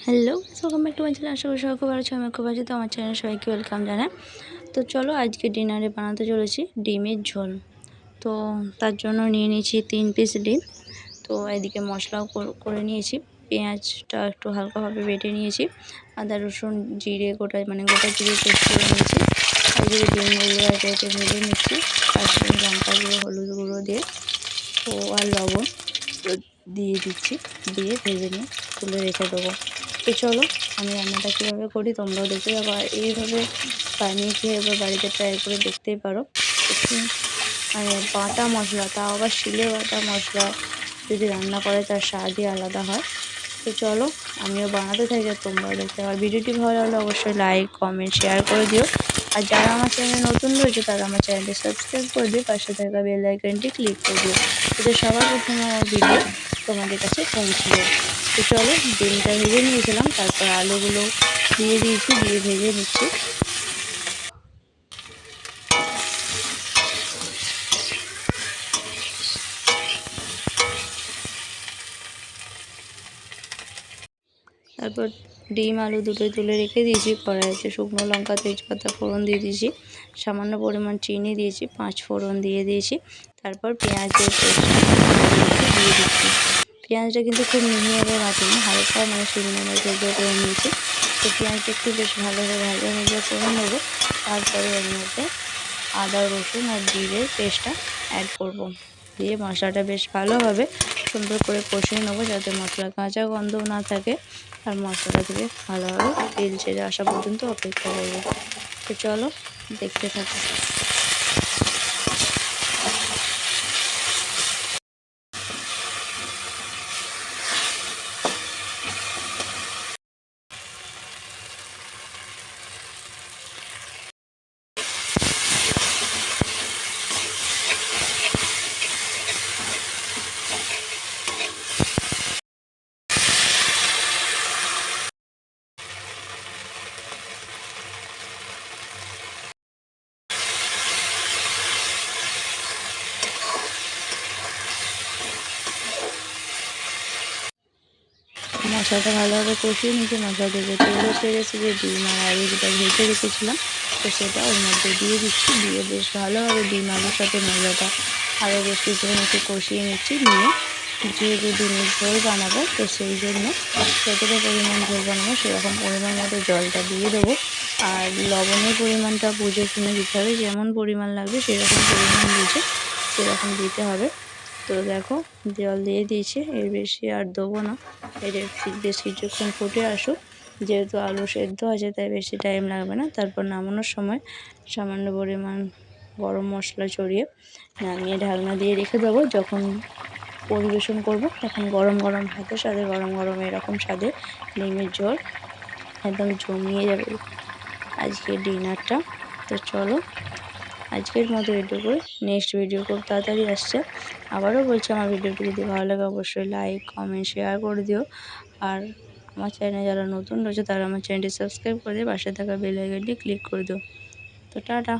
Hello, welcome back to my channel. আশা করি সবাই খুব ভালো আছো। আমি খুব ভালো আছি। তো আমার চ্যানেলে সবাইকে ওয়েলকাম জানাই। তো চলো আজকে ডিনারে বানাতে চলেছি ডিমের ঝোল। তো তার জন্য নিয়ে নিয়েছি 3 পিস ডিম। তো এদিকে মশলাও করে নিয়েছি। পেঁয়াজটা একটু হালকাভাবে বেটে নিয়েছি। আদা রসুন জিরে গোটা জিরে পেস্ট করে নিয়েছি। আর এদিকে ডিমগুলো একে একে ভেজে নিচ্ছি। কাশ্মীরি লঙ্কা গুঁড়ো, হলুদ গুঁড়ো দিয়ে আর লবণ দিয়ে দিচ্ছি। দিয়ে ভেজে নিয়ে তুলে রেখে দেবো। তো চলো আমি রান্নাটা কীভাবে করি তোমরাও দেখতে যাবো। আর এইভাবে বানিয়ে খেয়ে এবার বাড়িতে ট্রাই করে দেখতেই পারো। একটু বাটা মশলা, তাও আবার শিলে বাটা মশলা যদি রান্না করে তার স্বাদই আলাদা হয়। তো চলো আমিও বানাতে থাকি আর তোমরাও দেখতে। আর ভিডিওটি ভালো লাগলে অবশ্যই লাইক কমেন্ট শেয়ার করে দিও। আর যারা আমার চ্যানেলে নতুন রয়েছে তারা আমার চ্যানেলটি সাবস্ক্রাইব করে দিয়ে পাশে থাকা বেল আইকনটি ক্লিক করে দিও, যাতে সবার প্রথমে আমার ভিডিও তোমাদের কাছে পৌঁছে যায়। তো চলো ডিমটা ভেজে নিয়েছিলাম, তারপর আলুগুলো দিয়ে দিয়েছি, দিয়ে ভেজে নিচ্ছি। তারপর ডিম আলু দুটোই তুলে রেখে দিয়েছি। কড়াইতে শুকনো লঙ্কা তেজপাতা ফোড়ন দিয়ে দিয়েছি। সামান্য পরিমাণ চিনি দিয়েছি, 5 ফোড়ন দিয়ে দিয়েছি। তারপর পেঁয়াজের পেস্ট দিয়ে দিচ্ছি। পেঁয়াজটা কিন্তু খুব মিহিভাবে বাটিনি, হালকা শুকনো মরিচা করে নিয়েছি। তো পেঁয়াজটা একটু বেশ ভালোভাবে ভাজা ভাজা করে নেবো। তারপরে এর মধ্যে আদা রসুন আর জিরের পেস্টটা অ্যাড করব। দিয়ে মশলাটা বেশ ভালোভাবে সুন্দর করে কষিয়ে নেবো, যাতে মশলা কাঁচা গন্ধ না থাকে। আর মশলাটা থেকে ভালোভাবে তেল ছেড়ে আসা পর্যন্ত অপেক্ষা করবো। তো চলো দেখতে থাকো। মশলাটা ভালোভাবে কষিয়ে নিয়েছি। মশলা থেকে তেলও ছেড়েছে, যে ডিম আর আলু যেটা ভেজে রেখেছিলাম তো সেটা ওর মধ্যে দিয়ে দিচ্ছি। দিয়ে বেশ ভালোভাবে ডিম আলুর সাথে মশলাটা আরও বেশ কিছুক্ষণ একটু কষিয়ে নিচ্ছি। নিয়ে যেহেতু ডিমের ঝোল বানাবো তো সেই জন্য যতটা পরিমাণ ঝোল বানাবো সেরকম পরিমাণ মতো জলটা দিয়ে দেবো। আর লবণের পরিমাণটা বুঝে শুনে দিতে হবে, যেমন পরিমাণ লাগবে সেরকম পরিমাণ বুঝে সেরকম দিতে হবে। তো দেখো জল দিয়ে দিয়েছি, এর বেশি আর দেবো না। এর বেশ কিছুক্ষণ ফুটে আসুক। যেহেতু আলু সেদ্ধ আছে তাই বেশি টাইম লাগবে না। তারপর নামানোর সময় সামান্য পরিমাণ গরম মশলা ছড়িয়ে নামিয়ে ঢাকনা দিয়ে রেখে দেবো। যখন পরিবেশন করব তখন গরম গরম ভাতের সাথে গরম গরম এরকম স্বাদে ডিমের ঝোল একদম জমিয়ে যাবে আজকের ডিনারটা। তো চলো আজকের মতো এটুকুই। নেক্সট ভিডিও খুব তাড়াতাড়ি আসছে। আবারও বলছি, আমার ভিডিওটি যদি ভালো লাগে অবশ্যই লাইক কমেন্ট শেয়ার করে দিও। আর আমার চ্যানেলে যারা নতুন রয়েছে তারা আমার চ্যানেলটি সাবস্ক্রাইব করে দিয়ে পাশে থাকা বেল আইকনটি ক্লিক করে দিও। তো টাটা।